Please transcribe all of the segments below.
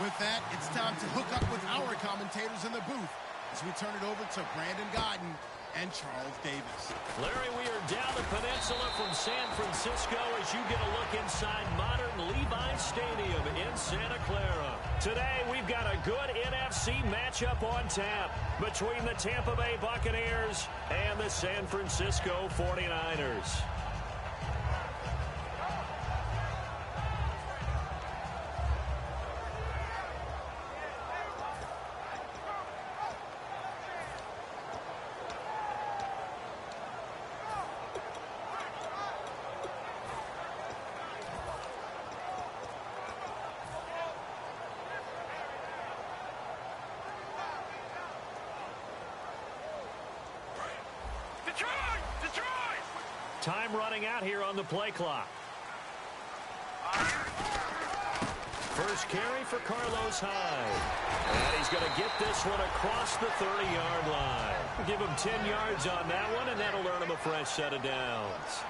With that, it's time to hook up with our commentators in the booth as we turn it over to Brandon Godden and Charles Davis. Larry, we are down the peninsula from San Francisco as you get a look inside modern Levi's Stadium in Santa Clara. Today, we've got a good NFC matchup on tap between the Tampa Bay Buccaneers and the San Francisco 49ers. Time running out here on the play clock. First carry for Carlos Hyde. And he's going to get this one across the 30-yard line. Give him 10 yards on that one, and that'll earn him a fresh set of downs.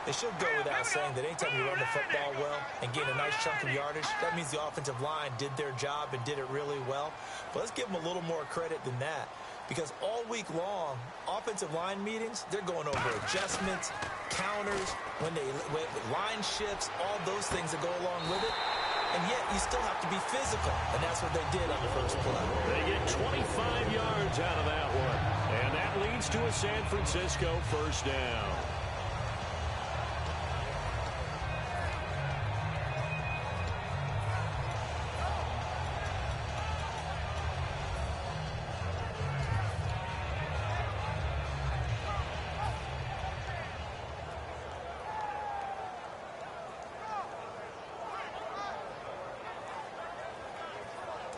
It should go without saying that anytime you run the football well and gain a nice chunk of yardage, that means the offensive line did their job and did it really well. But let's give them a little more credit than that. Because all week long, offensive line meetings, they're going over adjustments, counters, when line shifts, all those things that go along with it. And yet, you still have to be physical. And that's what they did on the first play. They get 25 yards out of that one. And that leads to a San Francisco first down.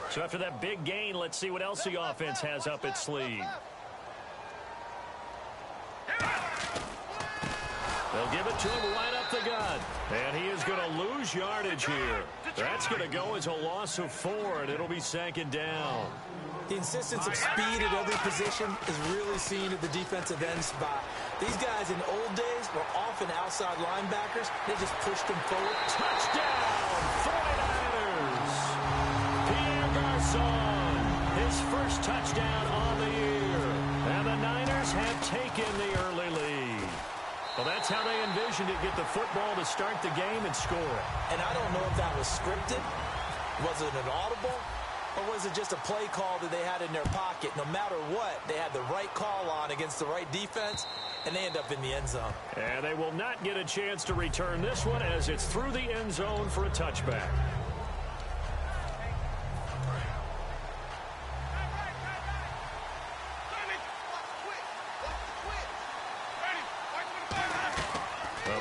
So after that big gain, let's see what else the offense has up its sleeve. They'll give it to him right up the gut. And he is going to lose yardage here. That's going to go as a loss of 4, and it'll be second down. The insistence of speed at every position is really seen at the defensive end spot. These guys in old days were often outside linebackers. They just pushed them forward. Touchdown, 49ers! His first touchdown on the year. And the Niners have taken the early lead. Well, that's how they envisioned it, get the football to start the game and score. And I don't know if that was scripted. Was it an audible? Or was it just a play call that they had in their pocket? No matter what, they had the right call on against the right defense, and they end up in the end zone. And they will not get a chance to return this one as it's through the end zone for a touchback.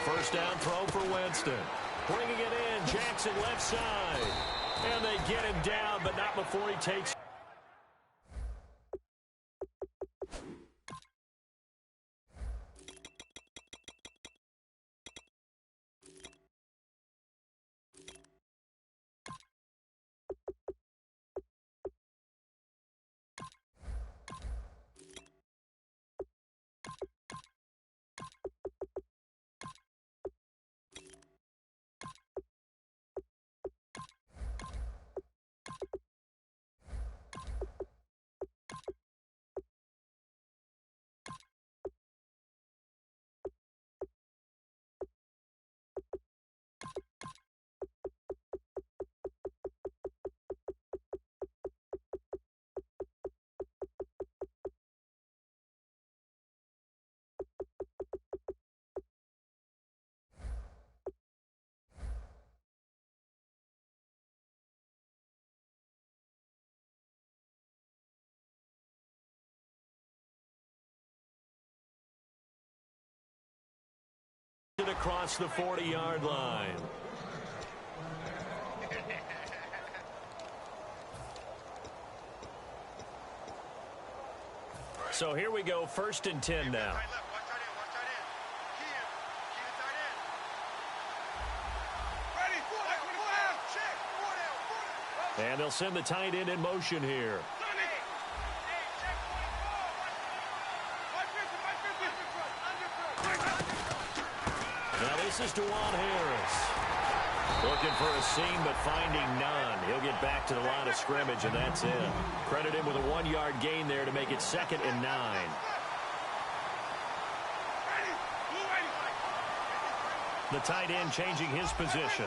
First down throw for Winston. Bringing it in, Jackson left side. And they get him down, but not before he takes. Across the 40-yard line. So here we go, 1st and 10 now. And they'll send the tight end in motion here. Now this is Dewan Harris. Looking for a seam, but finding none. He'll get back to the line of scrimmage, and that's it. Credit him with a 1-yard gain there to make it 2nd and 9. The tight end changing his position.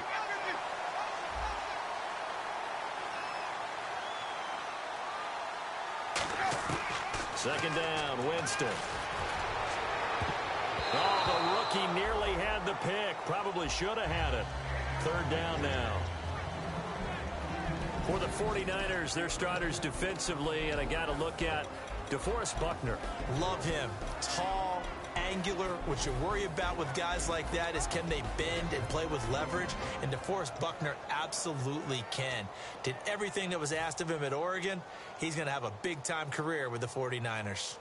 Second down, Winston. Oh, the rookie nearly had the pick. Probably should have had it. 3rd down now. For the 49ers, their starters defensively, and I got to look at DeForest Buckner. Love him. Tall, angular. What you worry about with guys like that is can they bend and play with leverage? And DeForest Buckner absolutely can. Did everything that was asked of him at Oregon. He's going to have a big-time career with the 49ers.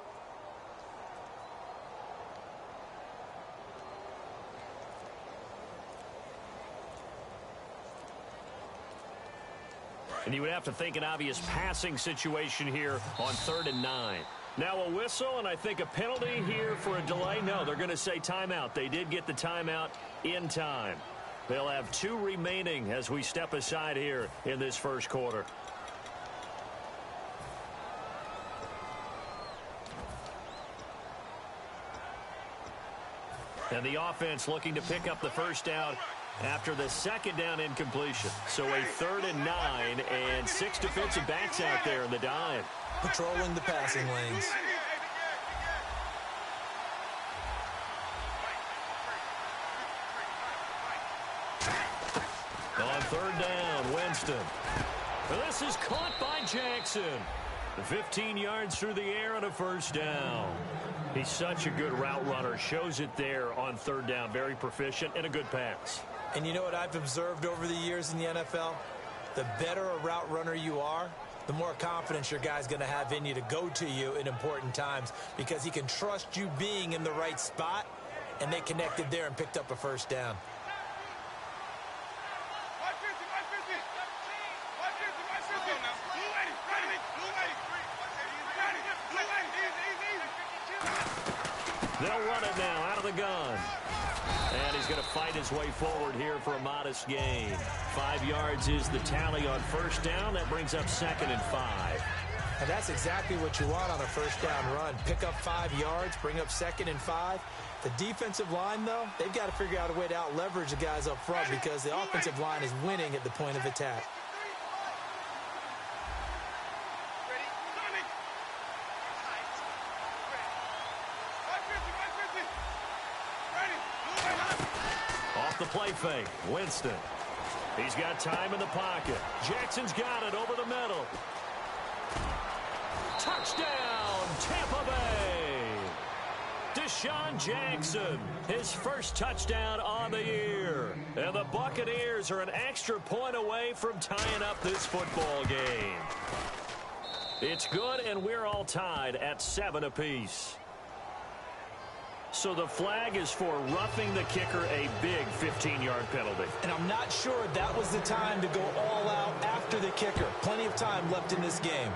And you would have to think an obvious passing situation here on 3rd and 9. Now a whistle, and I think a penalty here for a delay. No, they're going to say timeout. They did get the timeout in time. They'll have 2 remaining as we step aside here in this first quarter. And the offense looking to pick up the first down after the 2nd down incompletion. So a 3rd and 9 and 6 defensive backs out there in the dime. Patrolling the passing lanes. On 3rd down, Winston. And this is caught by Jackson. 15 yards through the air and a first down. He's such a good route runner. Shows it there on 3rd down. Very proficient and a good pass. And you know what I've observed over the years in the NFL? The better a route runner you are, the more confidence your guy's going to have in you to go to you in important times because he can trust you being in the right spot, and they connected there and picked up a first down. They'll run it now out of the gun. And he's going to fight his way forward here for a modest gain. 5 yards is the tally on first down. That brings up 2nd and 5. And that's exactly what you want on a first down run. Pick up 5 yards, bring up 2nd and 5. The defensive line, though, they've got to figure out a way to out-leverage the guys up front because the offensive line is winning at the point of attack. The play fake. Winston. He's got time in the pocket. Jackson's got it over the middle. Touchdown, Tampa Bay. Deshaun Jackson, his first touchdown on the year. And the Buccaneers are an extra point away from tying up this football game. It's good, and we're all tied at 7 apiece. So the flag is for roughing the kicker, a big 15-yard penalty. And I'm not sure that was the time to go all out after the kicker. Plenty of time left in this game.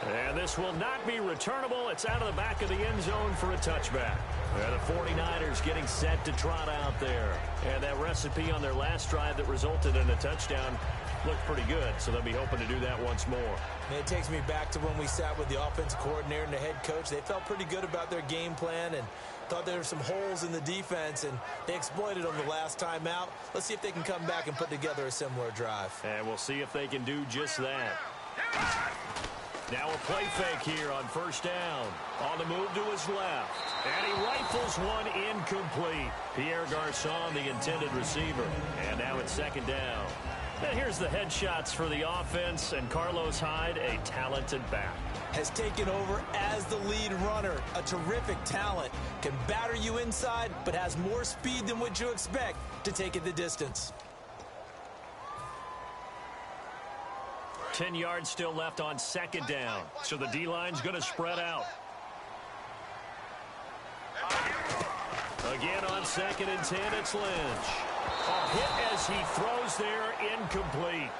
And this will not be returnable. It's out of the back of the end zone for a touchback. And the 49ers getting set to trot out there. And that recipe on their last drive that resulted in a touchdown looked pretty good, so they'll be hoping to do that once more. And it takes me back to when we sat with the offensive coordinator and the head coach. They felt pretty good about their game plan and thought there were some holes in the defense, and they exploited them the last time out. Let's see if they can come back and put together a similar drive. And we'll see if they can do just that. Now a play fake here on first down. On the move to his left. And he rifles one incomplete. Pierre Garçon, the intended receiver. And now it's 2nd down. And here's the headshots for the offense, and Carlos Hyde, a talented back. Has taken over as the lead runner. A terrific talent. Can batter you inside, but has more speed than what you expect to take it the distance. 10 yards still left on 2nd down. So the D-line's going to spread out. Again on 2nd and 10, it's Lynch. A hit as he throws there, incomplete.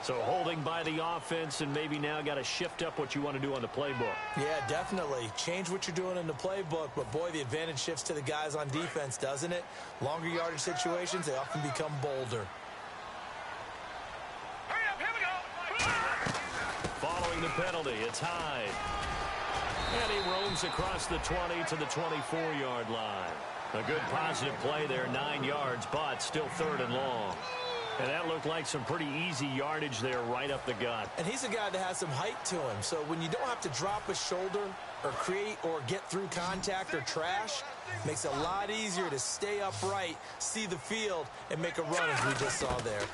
So holding by the offense and maybe now got to shift up what you want to do on the playbook. Yeah, definitely. Change what you're doing in the playbook, but boy, the advantage shifts to the guys on defense, doesn't it? Longer yardage situations, they often become bolder. Hurry up, here we go. Following the penalty, it's Hyde. And he roams across the 20 to the 24-yard line. A good positive play there, 9 yards, but still 3rd and long. And that looked like some pretty easy yardage there right up the gut. And he's a guy that has some height to him. So when you don't have to drop a shoulder or create or get through contact or trash, makes it a lot easier to stay upright, see the field, and make a run as we just saw there.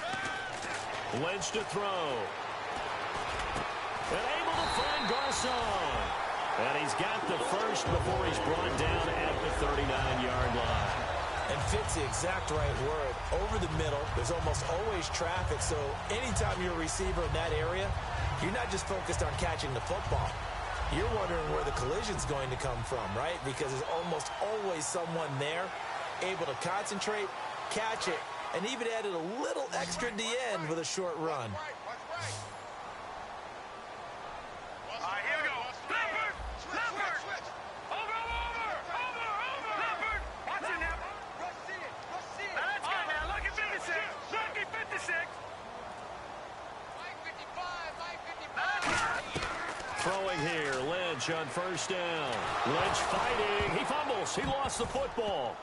Lynch to throw. And able to find Garcon. And he's got the first before he's brought down at the 39-yard line. And fits the exact right word. Over the middle, there's almost always traffic, so anytime you're a receiver in that area, you're not just focused on catching the football. You're wondering where the collision's going to come from, right? Because there's almost always someone there able to concentrate, catch it, and even added a little extra at the end with a short run. All right, here we go. Leopard! Leopard! Over! Leopard! Watch it now. Now let's go now. Lucky 56. Lucky 56. Mike 55. Mike 55. Throwing here, Lynch on first down. Lynch fighting. He fumbles. He lost the football.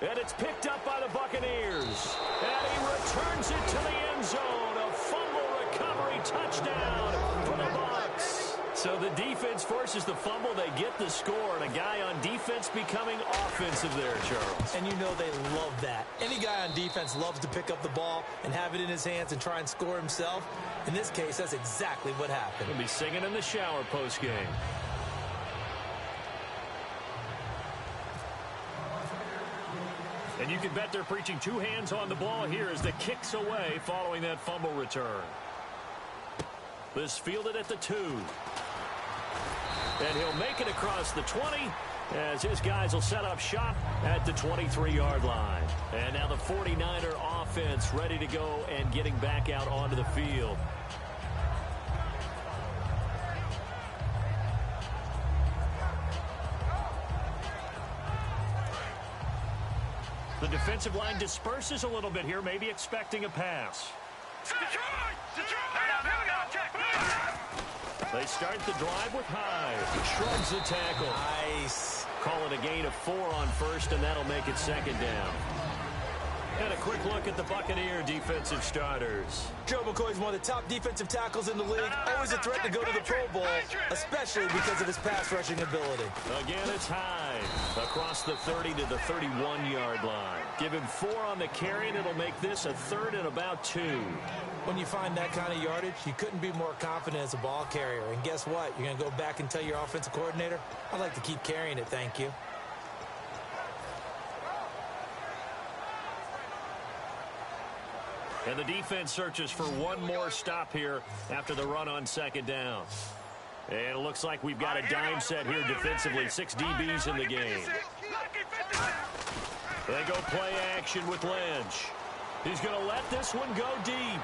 And it's picked up by the Buccaneers. And he returns it to the end zone. A fumble recovery touchdown for the Bucs. So the defense forces the fumble. They get the score. And a guy on defense becoming offensive there, Charles. And you know they love that. Any guy on defense loves to pick up the ball and have it in his hands and try and score himself. In this case, that's exactly what happened. He'll be singing in the shower postgame. And you can bet they're preaching 2 hands on the ball here as the kick's away following that fumble return. This fielded at the 2. And he'll make it across the 20 as his guys will set up shop at the 23-yard line. And now the 49er offense ready to go and getting back out onto the field. The defensive line disperses a little bit here, maybe expecting a pass. They start the drive with Hyde. Shrugs the tackle. Nice. Call it a gain of 4 on first, and that'll make it 2nd down. And a quick look at the Buccaneer defensive starters. Joe McCoy's one of the top defensive tackles in the league. Always a threat to go to the Pro Bowl, especially because of his pass rushing ability. Again, it's Hyde across the 30 to the 31-yard line. Give him 4 on the carry, and it'll make this a 3rd and about 2. When you find that kind of yardage, you couldn't be more confident as a ball carrier. And guess what? You're going to go back and tell your offensive coordinator, I'd like to keep carrying it, thank you. And the defense searches for one more stop here after the run on 2nd down. And it looks like we've got a dime set here defensively. 6 DBs in the game. They go play action with Lynch. He's going to let this one go deep.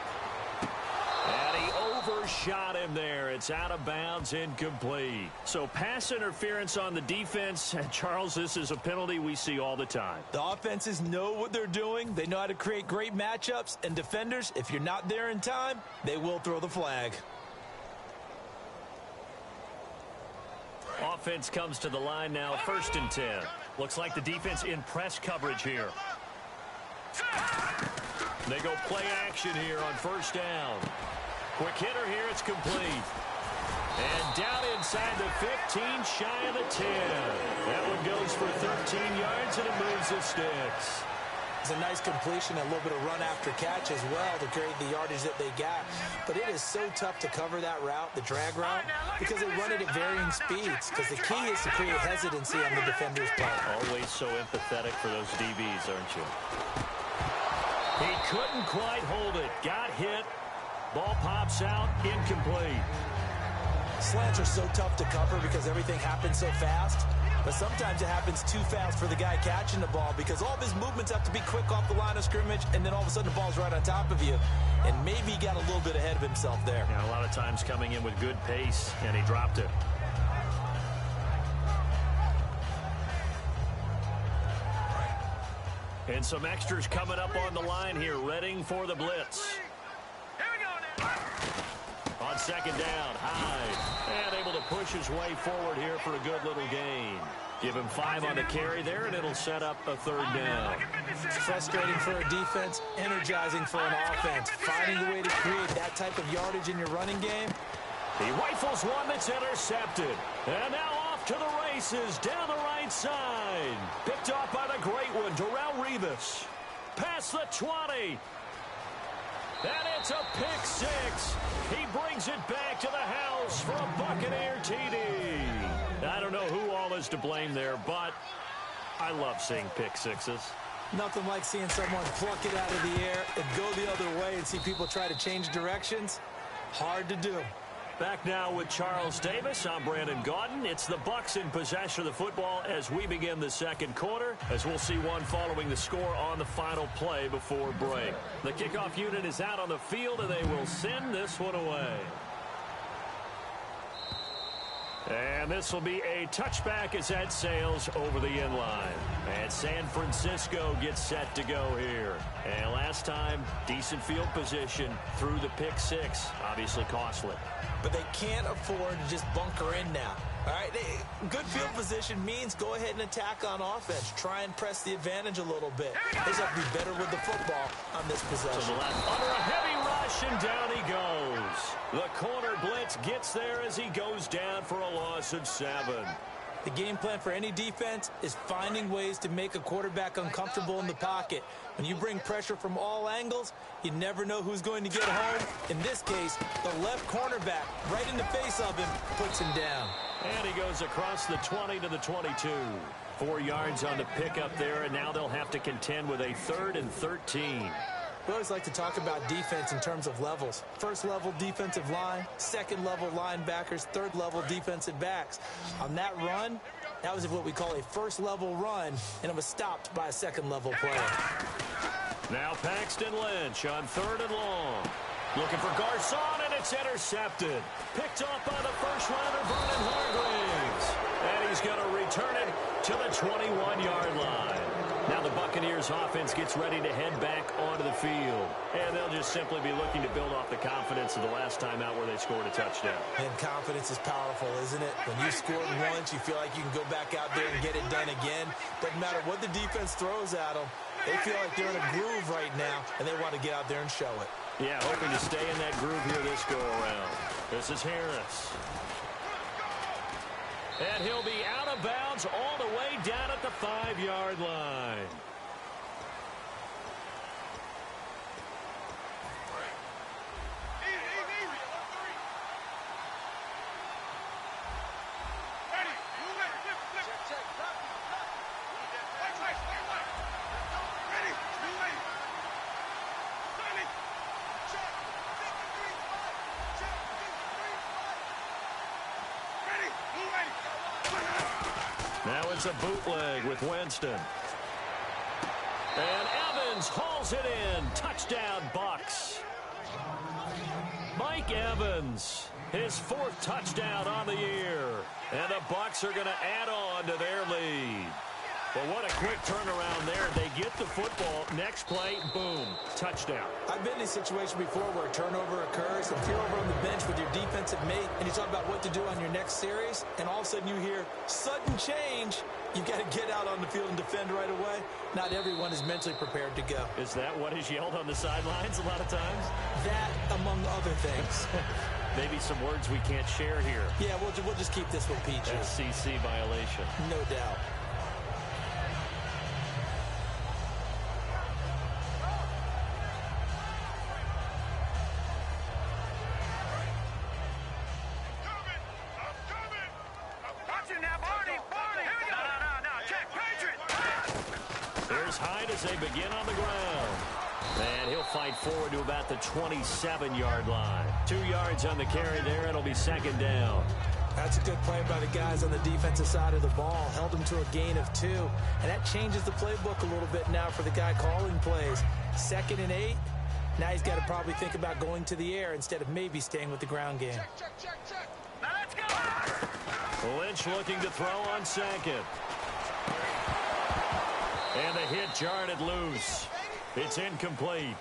And he overshot him there. It's out of bounds, incomplete. So pass interference on the defense. Charles, this is a penalty we see all the time. The offenses know what they're doing. They know how to create great matchups. And defenders, if you're not there in time, they will throw the flag. Offense comes to the line now, 1st and 10. Looks like the defense in press coverage here. They go play action here on 1st down. Quick hitter here, it's complete. And down inside the 15, shy of the 10. That one goes for 13 yards, and it moves the sticks. It's a nice completion, a little bit of run after catch as well to create the yardage that they got. But it is so tough to cover that route, the drag route, because they run it at varying speeds. Because the key is to create hesitancy on the defender's part. Always so empathetic for those DBs, aren't you? He couldn't quite hold it. Got hit. Ball pops out. Incomplete. Slants are so tough to cover because everything happens so fast. But sometimes it happens too fast for the guy catching the ball because all of his movements have to be quick off the line of scrimmage, and then all of a sudden the ball's right on top of you. And maybe he got a little bit ahead of himself there. Yeah, a lot of times coming in with good pace, and he dropped it. And some extras coming up on the line here, readying for the blitz. Here we go now. On second down, Hyde. And able to push his way forward here for a good little gain. Give him 5 on the carry there, and it'll set up a third down. It's frustrating for a defense, energizing for an offense. Finding a way to create that type of yardage in your running game. He rifles one that's intercepted. And now off to the races down the right side. Picked off by the great one, Darrelle Revis. Past the 20. And it's a pick 6. He brings it back to the house for a Buccaneer TD. I don't know who all is to blame there, but I love seeing pick 6s. Nothing like seeing someone pluck it out of the air and go the other way and see people try to change directions. Hard to do. Back now with Charles Davis. I'm Brandon Gaudin. It's the Bucs in possession of the football as we begin the second quarter, as we'll see one following the score on the final play before break. The kickoff unit is out on the field, and they will send this one away. And this will be a touchback as that sails over the end line. And San Francisco gets set to go here. And last time, decent field position through the pick 6. Obviously costly. But they can't afford to just bunker in now. All right, good field position means go ahead and attack on offense. Try and press the advantage a little bit. They just have to be better with the football on this possession. To the left, under a heavy rush, and down he goes. The corner blitz gets there as he goes down for a loss of 7. The game plan for any defense is finding ways to make a quarterback uncomfortable in the pocket. When you bring pressure from all angles, you never know who's going to get home. In this case, the left cornerback, right in the face of him, puts him down. And he goes across the 20 to the 22. 4 yards on the pickup there, and now they'll have to contend with a 3rd and 13. We always like to talk about defense in terms of levels. First level defensive line, second level linebackers, third level defensive backs. On that run, that was what we call a first level run, and it was stopped by a second level player. Now Paxton Lynch on 3rd and long. Looking for Garcon, and it's intercepted. Picked off by the first rounder, Vernon Hargreaves. And he's going to return it to the 21-yard line. Now the Buccaneers offense gets ready to head back onto the field. And they'll just simply be looking to build off the confidence of the last time out where they scored a touchdown. And confidence is powerful, isn't it? When you scored once, you feel like you can go back out there and get it done again. Doesn't matter what the defense throws at them. They feel like they're in a groove right now, and they want to get out there and show it. Yeah, hoping to stay in that groove here this go-around. This is Harris. And he'll be out of bounds all the way down at the 5-yard line. Now it's a bootleg with Winston. And Evans hauls it in. Touchdown, Bucs. Mike Evans, his 4th touchdown on the year. And the Bucs are going to add on to their lead. But what a quick turnaround there. They get the football. Next play, boom, touchdown. I've been in a situation before where a turnover occurs. If you're over on the bench with your defensive mate and you talk about what to do on your next series, and all of a sudden you hear sudden change, you've got to get out on the field and defend right away. Not everyone is mentally prepared to go. Is that what is yelled on the sidelines a lot of times? That, among other things. Maybe some words we can't share here. Yeah, we'll just keep this one PG. FCC violation. No doubt. Hyde as they begin on the ground. And he'll fight forward to about the 27-yard line. 2 yards on the carry there. It'll be second down. That's a good play by the guys on the defensive side of the ball. Held them to a gain of 2. And that changes the playbook a little bit now for the guy calling plays. 2nd and 8. Now he's got to probably think about going to the air instead of maybe staying with the ground game. Check. Now let's go. Lynch looking to throw on 2nd. And the hit jarred it loose. It's incomplete.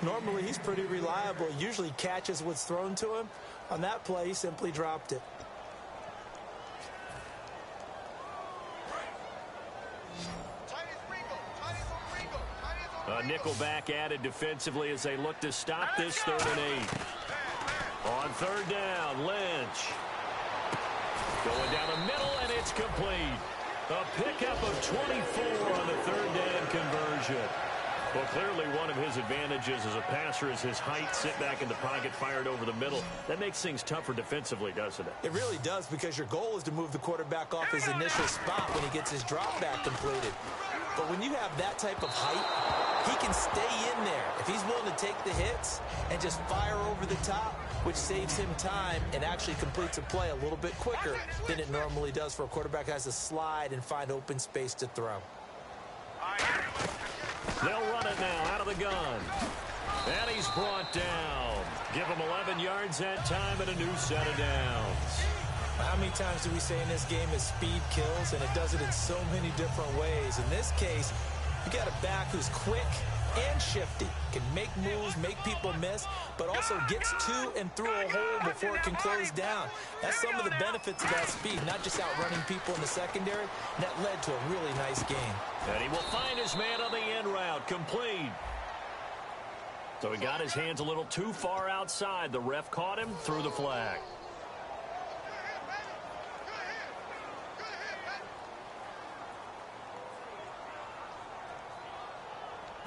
Normally, he's pretty reliable. He usually catches what's thrown to him. On that play, he simply dropped it. A nickelback added defensively as they look to stop this 3rd and 8. On 3rd down, Lynch. Going down the middle, and it's complete. A pickup of 24 on the 3rd down conversion. Well, clearly one of his advantages as a passer is his height, sit back in the pocket, fired over the middle. That makes things tougher defensively, doesn't it? It really does, because your goal is to move the quarterback off his initial spot when he gets his drop back completed. But when you have that type of height, he can stay in there if he's willing to take the hits and just fire over the top, which saves him time and actually completes a play a little bit quicker than it normally does for a quarterback who has to slide and find open space to throw. They'll run it now out of the gun. And he's brought down. Give him 11 yards that time and a new set of downs. How many times do we say in this game is speed kills, and it does it in so many different ways. In this case, you got a back who's quick and shifty, can make moves, make people miss, but also gets to and through a hole before it can close down. That's some of the benefits of that speed, not just outrunning people in the secondary. And that led to a really nice game. And he will find his man on the end route, complete. So he got his hands a little too far outside. The ref caught him, threw the flag.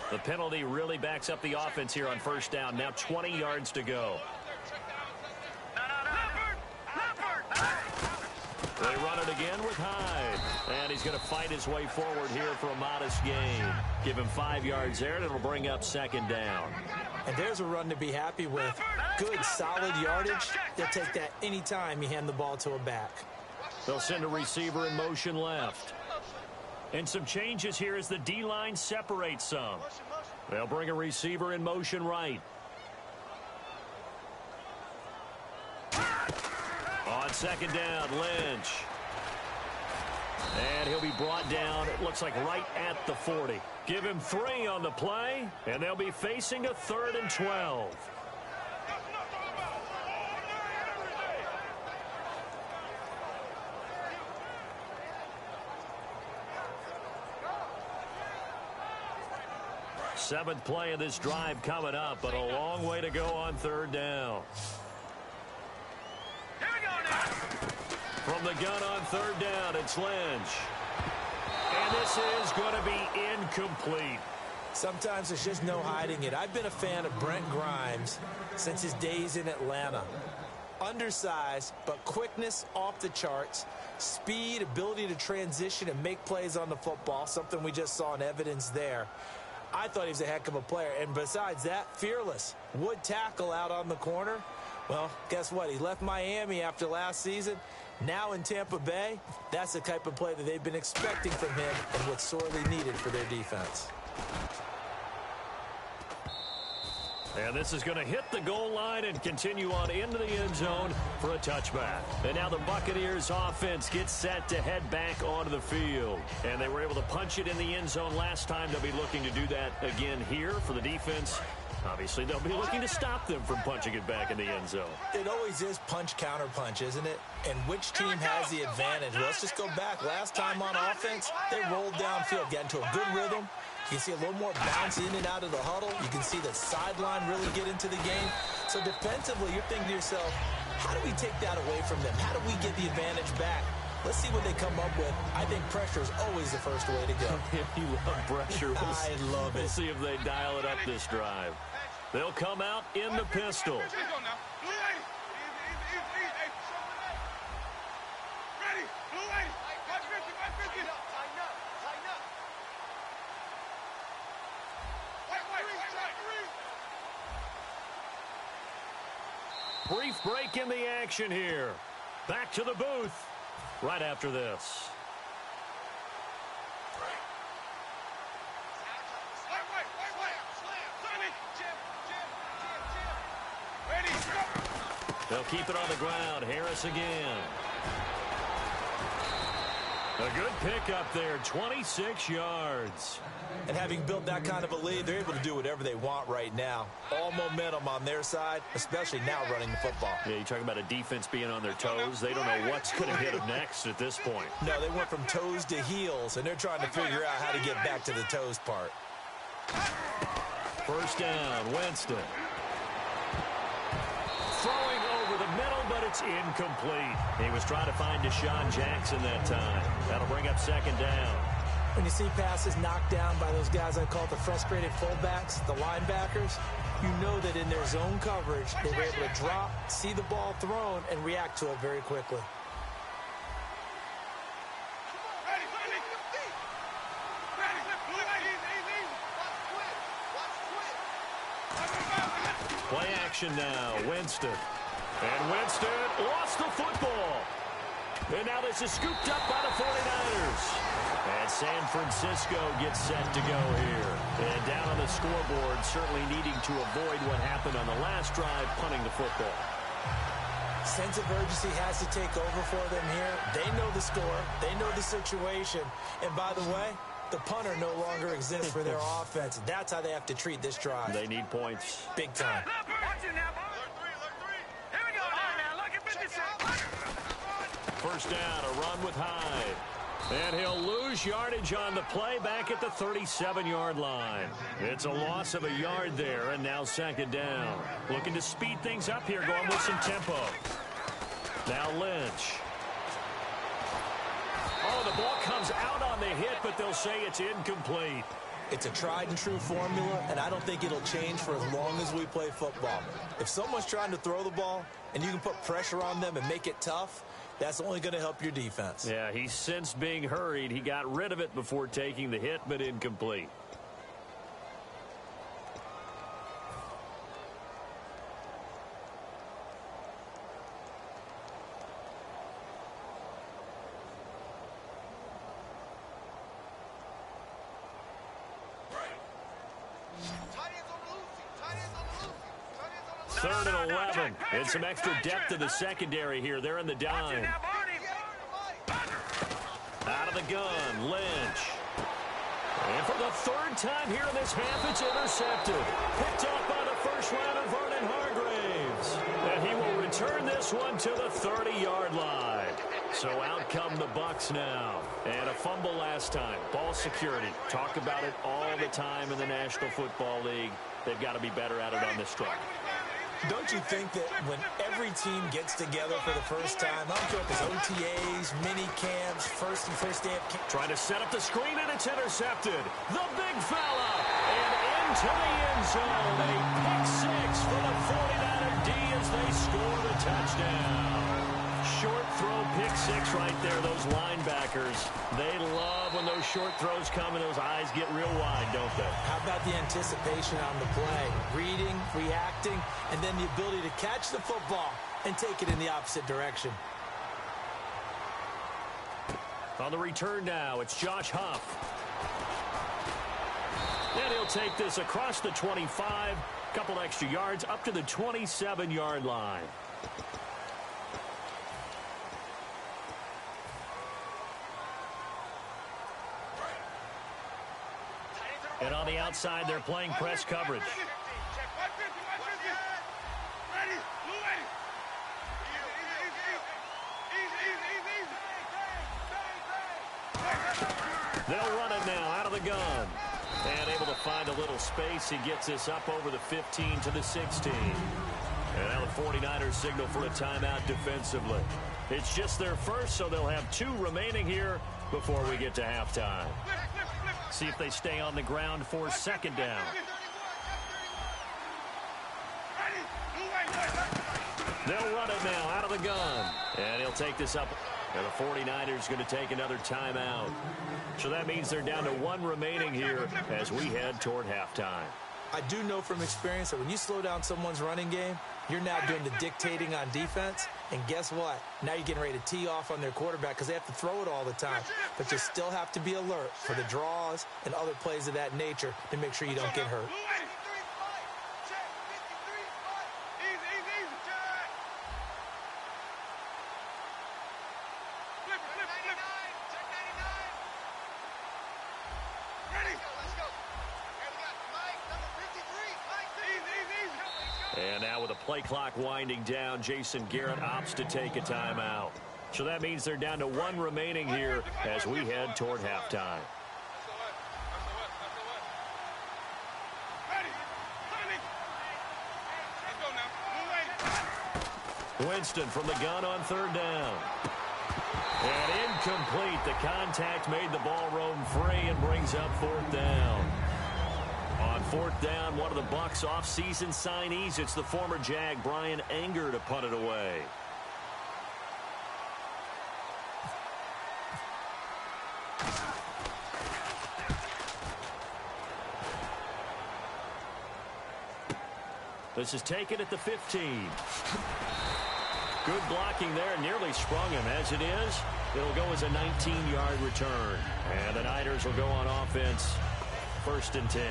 The penalty really backs up the offense here on 1st down. Now 20 yards to go. They run it again with Hyde. And he's going to fight his way forward here for a modest gain. Give him 5 yards there, and it'll bring up 2nd down. And there's a run to be happy with. Good, solid yardage. They'll take that anytime you hand the ball to a back. They'll send a receiver in motion left. And some changes here as the D-line separates some. They'll bring a receiver in motion right. On 2nd down, Lynch. And he'll be brought down, it looks like right at the 40. Give him 3 on the play, and they'll be facing a 3rd and 12. Seventh play of this drive coming up, but a long way to go on 3rd down. Here we go now. From the gun on 3rd down, it's Lynch. And this is going to be incomplete. Sometimes there's just no hiding it. I've been a fan of Brent Grimes since his days in Atlanta. Undersized, but quickness off the charts. Speed, ability to transition and make plays on the football, something we just saw in evidence there. I thought he was a heck of a player. And besides that, fearless. Would tackle out on the corner. Well, guess what? He left Miami after last season. Now in Tampa Bay, that's the type of play that they've been expecting from him and what's sorely needed for their defense. And this is going to hit the goal line and continue on into the end zone for a touchback. And now the Buccaneers offense gets set to head back onto the field. And they were able to punch it in the end zone last time. They'll be looking to do that again here for the defense. Obviously, they'll be looking to stop them from punching it back in the end zone. It always is punch-counter-punch, isn't it? And which team has the advantage? Well, let's just go back. Last time on offense, they rolled downfield, got into a good rhythm. You can see a little more bounce in and out of the huddle. You can see the sideline really get into the game. So defensively, you're thinking to yourself, how do we take that away from them? How do we get the advantage back? Let's see what they come up with. I think pressure is always the first way to go. You love pressure. I love it. We'll see if they dial it up this drive. They'll come out in the pistol. Brief break in the action here. Back to the booth right after this. They'll keep it on the ground. Harris again. A good pickup there, 26 yards. And having built that kind of a lead, they're able to do whatever they want right now. All momentum on their side, especially now running the football. Yeah, you talk about a defense being on their toes. They don't know what's going to hit them next at this point. No, they went from toes to heels, and they're trying to figure out how to get back to the toes part. First down, Winston. Throwing over the middle, but it's incomplete. He was trying to find Deshaun Jackson that time. That'll bring up second down. When you see passes knocked down by those guys I call the frustrated fullbacks, the linebackers, you know that in their zone coverage, they were able to drop, see the ball thrown, and react to it very quickly. Play action now, Winston. And Winston lost the football. And now this is scooped up by the 49ers. And San Francisco gets set to go here. And down on the scoreboard, certainly needing to avoid what happened on the last drive, punting the football. Sense of urgency has to take over for them here. They know the score. They know the situation. And by the way, the punter no longer exists for their offense. That's how they have to treat this drive. They need points. Big time. First down, a run with Hyde. And he'll lose yardage on the play back at the 37-yard line. It's a loss of a yard there, and now second down. Looking to speed things up here, going with some tempo. Now Lynch. Oh, the ball comes out on the hit, but they'll say it's incomplete. It's a tried-and-true formula, and I don't think it'll change for as long as we play football. If someone's trying to throw the ball, and you can put pressure on them and make it tough, that's only going to help your defense. Yeah, he's since being hurried. He got rid of it before taking the hit, but incomplete. Third and 11. And some extra depth in the secondary here. They're in the dime. Out of the gun, Lynch. And for the third time here in this half, it's intercepted. Picked up by the first rounder, Vernon Hargreaves. And he will return this one to the 30-yard line. So out come the Bucs now. And a fumble last time. Ball security. Talk about it all the time in the National Football League. They've got to be better at it on this drive. Don't you think that when every team gets together for the first time, I don't care if it's OTAs, mini camps, first day of camp. Trying to set up the screen, and it's intercepted. The big fella, and into the end zone. A pick six for the 49er D as they score the touchdown. Short throw, pick six right there. Those linebackers, they love when those short throws come and those eyes get real wide, don't they? How about the anticipation on the play? Reading, reacting, and then the ability to catch the football and take it in the opposite direction. On the return now, it's Josh Huff. And he'll take this across the 25, couple extra yards up to the 27-yard line. And on the outside, they're playing press coverage. They'll run it now out of the gun. And able to find a little space. He gets this up over the 15 to the 16. And now the 49ers signal for a timeout defensively. It's just their first, so they'll have 2 remaining here before we get to halftime. See if they stay on the ground for second down. They'll run it now out of the gun. And he'll take this up. And the 49ers going to take another timeout. So that means they're down to 1 remaining here as we head toward halftime. I do know from experience that when you slow down someone's running game, you're now doing the dictating on defense. And guess what? Now you're getting ready to tee off on their quarterback because they have to throw it all the time. But you still have to be alert for the draws and other plays of that nature to make sure you don't get hurt. And now with the play clock winding down, Jason Garrett opts to take a timeout. So that means they're down to one remaining here as we head toward halftime. Winston from the gun on third down. And incomplete. The contact made the ball roam free and brings up fourth down. On fourth down, one of the Bucs off-season signees. It's the former Jag, Brian Anger, to punt it away. This is taken at the 15. Good blocking there, nearly sprung him. As it is, it'll go as a 19-yard return. And the Niners will go on offense, 1st and 10.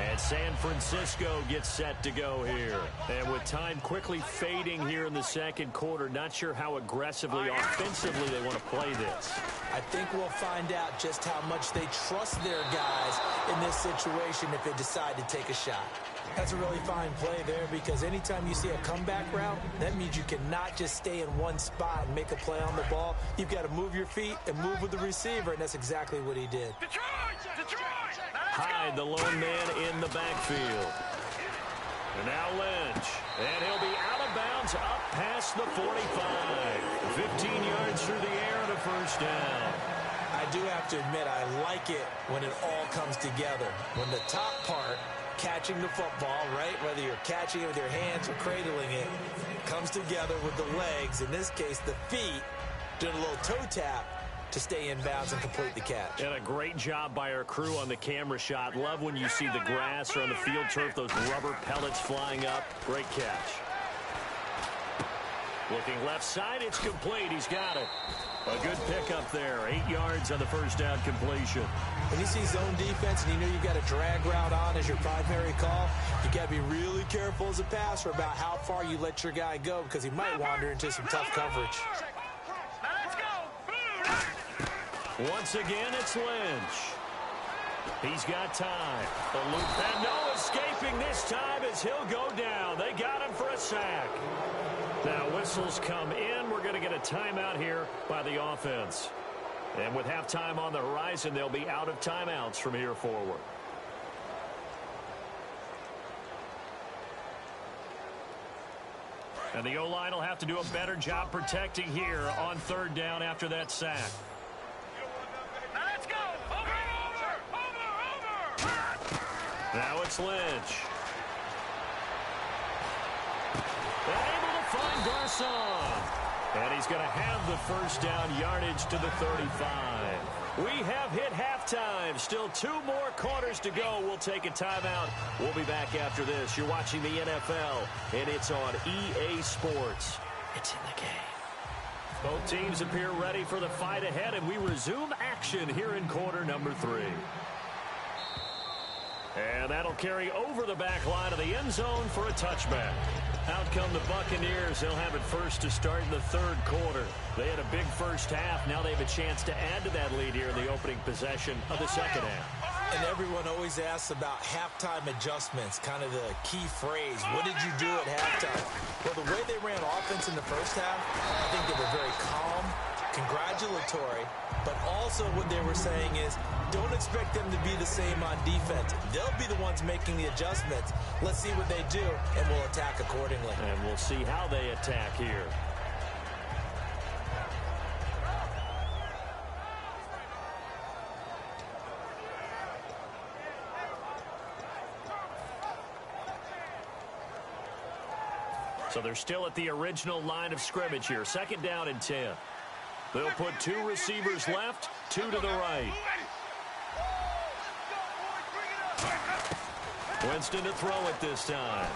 And San Francisco gets set to go here. And with time quickly fading here in the second quarter, not sure how aggressively, offensively they want to play this. I think we'll find out just how much they trust their guys in this situation if they decide to take a shot. That's a really fine play there because anytime you see a comeback route, that means you cannot just stay in one spot and make a play on the ball. You've got to move your feet and move with the receiver, and that's exactly what he did. Hyde, the lone man in the backfield. And now Lynch. And he'll be out of bounds up past the 45. 15 yards through the air and a first down. I do have to admit, I like it when it all comes together. When the top part, catching the football, right, whether you're catching it with your hands or cradling it, comes together with the legs, in this case the feet, doing a little toe tap to stay in bounds and complete the catch. And a great job by our crew on the camera shot. Love when you see the grass or on the field turf, those rubber pellets flying up. Great catch. Looking left side, it's complete. He's got it. A good pickup there. 8 yards on the first down completion. When you see zone defense and you know you've got a drag route on as your primary call, you got to be really careful as a passer about how far you let your guy go because he might wander into some tough coverage. Once again, it's Lynch. He's got time. The loop, and no escaping this time as he'll go down. They got him for a sack. Now whistles come in. We're going to get a timeout here by the offense. And with halftime on the horizon, they'll be out of timeouts from here forward. And the O-line will have to do a better job protecting here on third down after that sack. Now let's go. Over. Now it's Lynch. And able to find Garcon. And he's going to have the first down yardage to the 35. We have hit halftime. Still 2 more quarters to go. We'll take a timeout. We'll be back after this. You're watching the NFL, and it's on EA Sports. It's in the game. Both teams appear ready for the fight ahead, and we resume action here in quarter number 3. And that'll carry over the back line of the end zone for a touchback. Out come the Buccaneers. They'll have it first to start in the third quarter. They had a big first half. Now they have a chance to add to that lead here in the opening possession of the second half. And everyone always asks about halftime adjustments, kind of the key phrase. What did you do at halftime? Well, the way they ran offense in the first half, I think they were very calm, congratulatory, but also what they were saying is don't expect them to be the same on defense. They'll be the ones making the adjustments. Let's see what they do, and we'll attack accordingly. And we'll see how they attack here. So they're still at the original line of scrimmage here. Second down and 10. They'll put 2 receivers left, 2 to the right. Winston to throw it this time.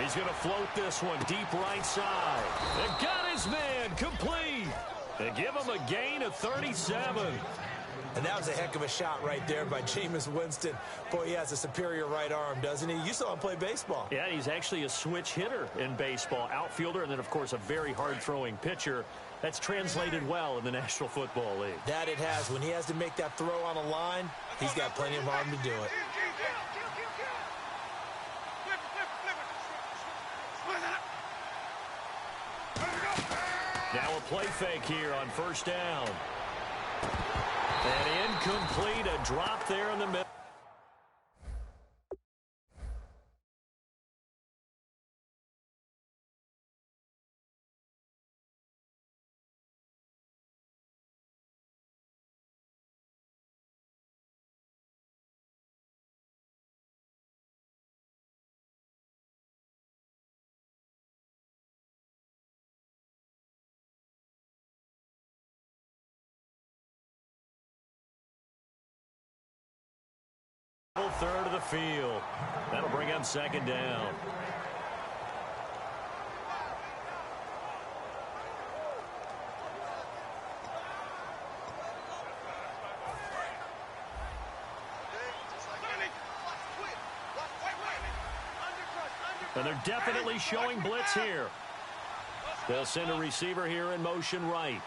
He's going to float this one deep right side. And got his man complete. They give him a gain of 37. And that was a heck of a shot right there by Jameis Winston. Boy, he has a superior right arm, doesn't he? You saw him play baseball. Yeah, he's actually a switch hitter in baseball. Outfielder and then, of course, a very hard-throwing pitcher. That's translated well in the National Football League. That it has. When he has to make that throw on a line, he's got plenty of arm to do it. Now a play fake here on first down. And incomplete, a drop there in the middle. Third of the field. That'll bring up second down. And they're definitely showing blitz here. They'll send a receiver here in motion right.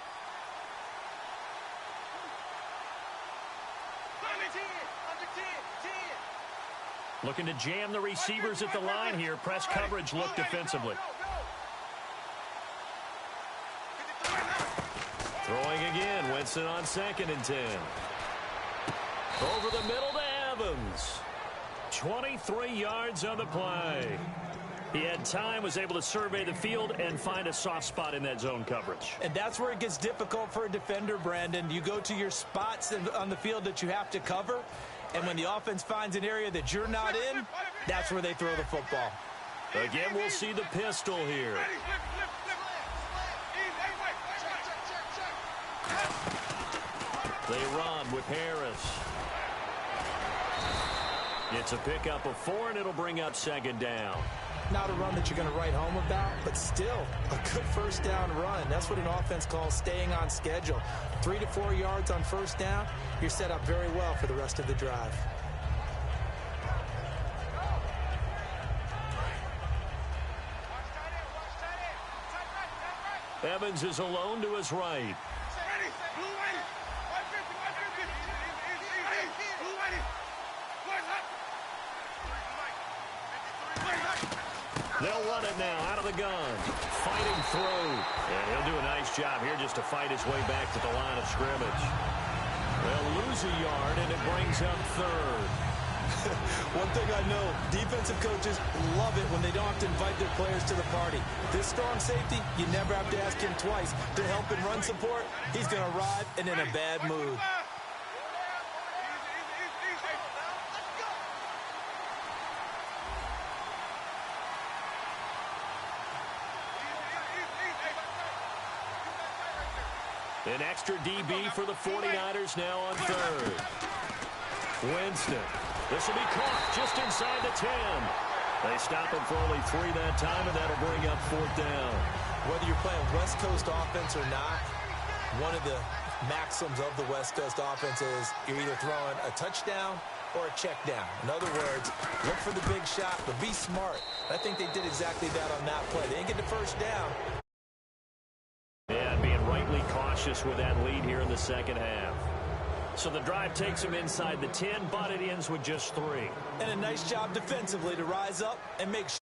Looking to jam the receivers at the line here. Press coverage look defensively. Throwing again. Winston on 2nd and 10. Over the middle to Evans. 23 yards on the play. He had time, was able to survey the field and find a soft spot in that zone coverage. And that's where it gets difficult for a defender, Brandon. You go to your spots on the field that you have to cover. And when the offense finds an area that you're not in, that's where they throw the football. Again, we'll see the pistol here. They run with Harris. It's a pickup of 4, and it'll bring up second down. Not a run that you're going to write home about, but still a good first down run. That's what an offense calls staying on schedule. 3 to 4 yards on first down, you're set up very well for the rest of the drive. Evans is alone to his right. They'll run it now out of the gun. Fighting through. And he'll do a nice job here just to fight his way back to the line of scrimmage. They'll lose a yard, and it brings up 3rd. One thing I know, defensive coaches love it when they don't have to invite their players to the party. This strong safety, you never have to ask him twice to help in run support. He's going to arrive and in a bad mood. An extra DB for the 49ers now on 3rd. Winston. This will be caught just inside the 10. They stop him for only 3 that time, and that'll bring up 4th down. Whether you're playing West Coast offense or not, one of the maxims of the West Coast offense is you're either throwing a touchdown or a check down. In other words, look for the big shot, but be smart. I think they did exactly that on that play. They didn't get the first down. Yeah, and being rightly cautious with that lead here in the second half. So the drive takes him inside the 10, but it ends with just 3. And a nice job defensively to rise up and make sure.